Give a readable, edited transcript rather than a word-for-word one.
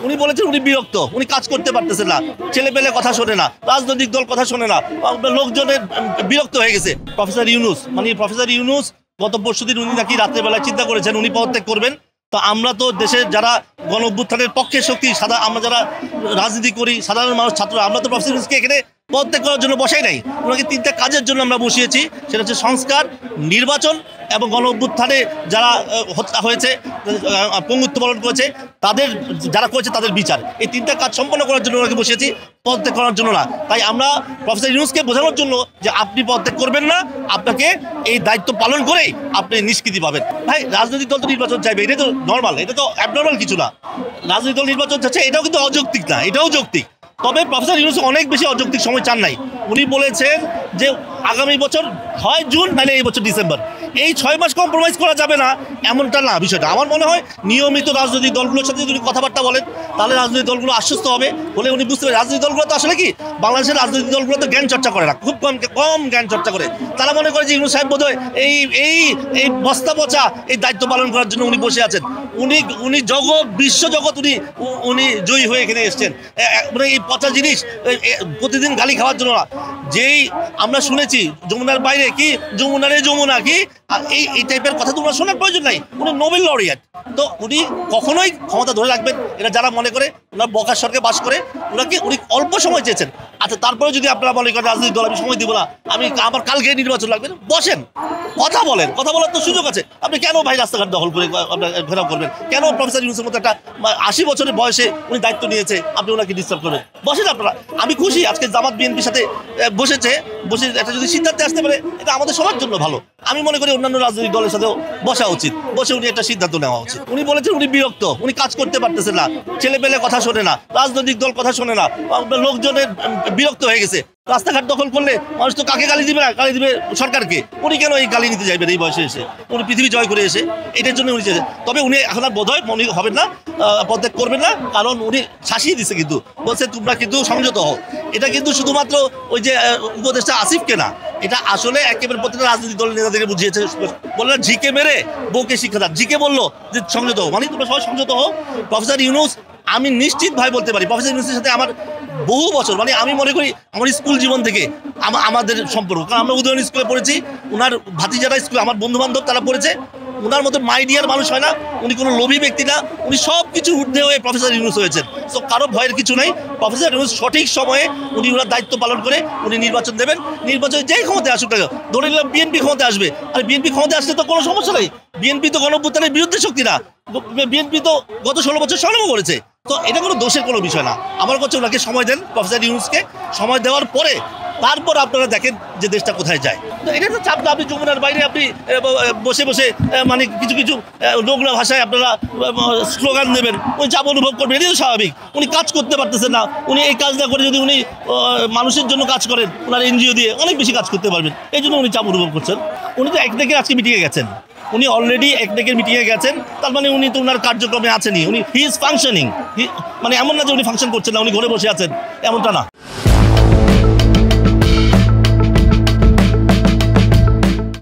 উনি বলেছেন উনি বিরক্ত, উনি কাজ করতে পারতেছেন না, ছেলে পেলে কথা শোনে না, রাজনৈতিক দল কথা শোনে না, লোকজনের বিরক্ত হয়ে গেছে। প্রফেসর ইউনূস গত পরশুদিন উনি নাকি রাত্রেবেলায় চিন্তা করেছেন উনি পদত্যাগ করবেন। তো আমরা তো দেশের যারা গণ অভ্যুত্থানের পক্ষে শক্তি, আমরা যারা রাজনীতি করি, সাধারণ মানুষ, ছাত্র, আমরা তো প্রফেসর ইউনূসকে এখানে পদত্যাগ করার জন্য বসাই নাই, ওনাকে তিনটা কাজের জন্য আমরা বসিয়েছি। সেটা হচ্ছে সংস্কার, নির্বাচন এবং গণ অভ্যুত্থানে যারা হত্যা হয়েছে, পঙ্গুত্ব বরণ করেছে, তাদের যারা করেছে তাদের বিচার, এই তিনটা কাজ সম্পন্ন করার জন্য ওনাকে বসিয়েছি, পদত্যাগ করার জন্য না। তাই আমরা প্রফেসর ইউনূসকে বোঝানোর জন্য যে আপনি পদত্যাগ করবেন না, আপনাকে এই দায়িত্ব পালন করেই আপনি নিষ্কৃতি পাবেন। ভাই, রাজনৈতিক দল তো নির্বাচন চাইবে, এটা তো নর্মাল, এটা তো অ্যাবনর্মাল কিছু না। রাজনৈতিক দল নির্বাচন চাচ্ছে, এটাও কিন্তু অযৌক্তিক না, এটাও যৌক্তিক। তবে প্রফেসর ইউনূস অনেক বেশি অযৌক্তিক সময় চান নাই। উনি বলেছেন যে আগামী বছর হয় জুন, নাহলে এই বছর ডিসেম্বর, এই 6 মাস কম্প্রোমাইজ করা যাবে না এমনটা না বিষয়টা। আমার মনে হয় নিয়মিত রাজনৈতিক দলগুলোর সাথে যদি কথাবার্তা বলেন তাহলে রাজনৈতিক দলগুলো আশ্বস্ত হবে, বলে উনি বুঝতে পারেন রাজনৈতিক দলগুলো তো আসলে কি, বাংলাদেশের রাজনৈতিক দলগুলো তো জ্ঞান চর্চা করে না, খুব কম জ্ঞান চর্চা করে। তারা মনে করে যে ইউনূস সাহেব বোধহয় এই বস্তা পচা এই দায়িত্ব পালন করার জন্য উনি বসে আছেন। উনি বিশ্বজগৎ উনি জয়ী হয়ে এখানে এসছেন, মানে এই পচা জিনিস প্রতিদিন গালি খাওয়ার জন্য না। যেই আমরা শুনেছি যমুনার বাইরে কি, যমুনা কি, এই টাইপের কথা তোমরা শোনার প্রয়োজন নাই। উনি নোবেল লরিয়েট, তো উনি কখনোই ক্ষমতা ধরে রাখবেন এটা যারা মনে করে ওনার বকার স্বর্গে বাস করে, উনি অল্প সময় চেয়েছেন। আচ্ছা, তারপরে যদি আপনারা মনে করেন রাজনৈতিক দল আমি সময় দিব না, আমার কালকে নির্বাচন লাগবে, বসেন, কথা বলার তো সুযোগ আছে। আপনি কেন ভাই রাস্তাঘাট দখল করে ঘেরাও করবেন? কেন প্রফেসর ইউনূসের মতো একটা 80 বছরের বয়সে উনি দায়িত্ব নিয়েছে, আপনি ওনাকে ডিস্টার্ব করবেন? বসেন আপনারা। আমি খুশি আজকে জামাত বিএনপির সাথে বসে একটা যদি সিদ্ধান্তে আসতে পারে, এটা আমাদের সবার জন্য ভালো। আমি মনে করি অন্যান্য রাজনৈতিক দলের সাথেও বসা উচিত, বসে উনি একটা সিদ্ধান্ত নেওয়া উচিত। উনি বলেছেন উনি বিরক্ত, উনি কাজ করতে পারতেছেন না, ছেলে পেলে কথা শোনে না, রাজনৈতিক দল কথা শোনে না, লোকজনের বিরক্ত হয়ে গেছে। রাস্তাঘাট দখল করলে মানুষ তো কাকে গালি দিবে না, গালি দিবে সরকারকে। উনি কেন এই গালি নিতে যাইবেন এই বয়সে এসে? উনি পৃথিবী জয় করে এসে এটার জন্য উনি চেয়েছেন। তবে উনি এখন আর বোধহয় মনে হবেন না, পদত্যাগ করবেন না, কারণ উনি শাসিয়ে দিচ্ছে, কিন্তু বলছে তোমরা কিন্তু সংযত হও। এটা কিন্তু শুধুমাত্র ওই যে উপদেষ্টা আসিফকে না, এটা আসলে একেবারে প্রত্যেকটা রাজনৈতিক দলের নেতাদেরকে বুঝিয়েছে। বললেন ঝিকে মেরে বউকে শিক্ষা দান, ঝিকে বললো যে সংযত হও, মানে তোমরা সবাই সংযত হও। প্রফেসর ইউনূস, আমি নিশ্চিত ভাই বলতে পারি প্রফেসর ইউনূসের সাথে আমার বহু বছর, মানে আমি মনে করি আমার স্কুল জীবন থেকে আমাদের সম্পর্ক, কারণ আমরা উদয়ন স্কুলে পড়েছি, ওনার ভাতিজারা স্কুলে, আমার বন্ধু বান্ধব তারা পড়েছে। ওনার মতো মাইডিয়ার মানুষ হয় না, উনি কোনো লোভী ব্যক্তি না, উনি সব কিছু ঊর্ধ্বে হয়ে প্রফেসর ইউনূস হয়েছেন। তো কারো ভয়ের কিছু নেই। প্রফেসর ইউনূস সঠিক সময়ে উনি ওনার দায়িত্ব পালন করে উনি নির্বাচন দেবেন। নির্বাচনে যেই ক্ষমতায় আসুক না, ধরে নিলাম বিএনপি ক্ষমতায় আসবে, আর বিএনপি ক্ষমতায় আসলে তো কোনো সমস্যা নেই, বিএনপি তো গণ অভ্যুত্থানের বিরুদ্ধে শক্তি না, বিএনপি তো গত 16 বছর সংগ্রাম করেছে। তো এটা কোনো দোষের কোনো বিষয় না। আমার কাছে ওনাকে সময় দেন, প্রফেসর ইউনূসকে সময় দেওয়ার পরে তারপর আপনারা দেখেন যে দেশটা কোথায় যায়। তো এটা তো চাপ না, আপনি যমুনার বাইরে আপনি বসে মানে কিছু নোংরা ভাষায় আপনারা স্লোগান দেবেন, উনি চাপ অনুভব করবেন, এটাই তো স্বাভাবিক। উনি কাজ করতে পারতেছেন না, উনি এই কাজ না করে যদি উনি মানুষের জন্য কাজ করেন, ওনার এনজিও দিয়ে অনেক বেশি কাজ করতে পারবেন, এই জন্য উনি চাপ অনুভব করছেন। উনি তো একদিকে আজকে মিটিংয়ে গেছেন, উনি অলরেডি একদিকের মিটিংয়ে গেছেন, তার মানে উনি তো ওনার কার্যক্রমে আছেনই, হি ইজ ফাংশনিং। মানে এমন না যে উনি ফাংশন করছেন না, উনি ঘরে বসে আছেন, এমনটা না।